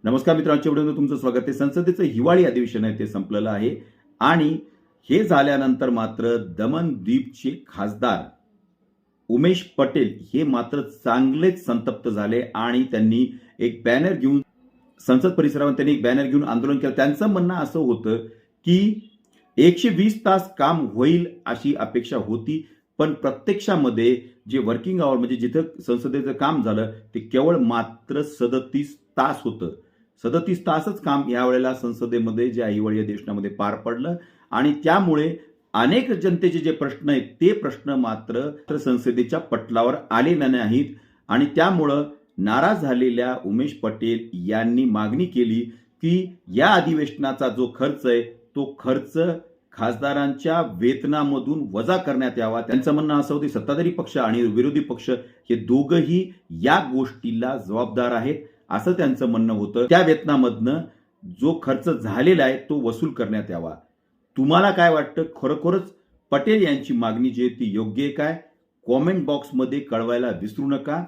नमस्कार मित्रांनो, व्हिडिओमध्ये तुमचं स्वागत आहे. संसदेचं हिवाळी अधिवेशन आहे ते संपलेलं आहे आणि हे झाल्यानंतर मात्र दमन द्वीपचे खासदार उमेश पटेल हे मात्र चांगलेच संतप्त झाले आणि त्यांनी एक बॅनर घेऊन संसद परिसरावर त्यांनी एक बॅनर घेऊन आंदोलन केलं. त्यांचं म्हणणं असं होतं की 120 तास काम होईल अशी अपेक्षा होती, पण प्रत्यक्षामध्ये जे वर्किंग आवर म्हणजे जिथं संसदेचं काम झालं ते केवळ मात्र 37 तास होतं. 37 तासच काम यावेळेला संसदेमध्ये ज्या हिवाळी अधिवेशनामध्ये पार पडलं आणि त्यामुळे अनेक जनतेचे जे प्रश्न आहेत ते प्रश्न मात्र संसदेच्या पटलावर आलेले नाहीत आणि त्यामुळं नाराज झालेल्या उमेश पटेल यांनी मागणी केली की या अधिवेशनाचा जो खर्च आहे तो खर्च खासदारांच्या वेतनामधून वजा करण्यात यावा. त्यांचं म्हणणं असं होतं सत्ताधारी पक्ष आणि विरोधी पक्ष हे दोघंही या गोष्टीला जबाबदार आहेत असं त्यांचं म्हणणं होतं. त्या वेतनामधनं जो खर्च झालेला आहे तो वसूल करण्यात यावा. तुम्हाला काय वाटतं? खरोखरच पटेल यांची मागणी जी आहे ती योग्य आहे काय? कॉमेंट बॉक्समध्ये कळवायला विसरू नका.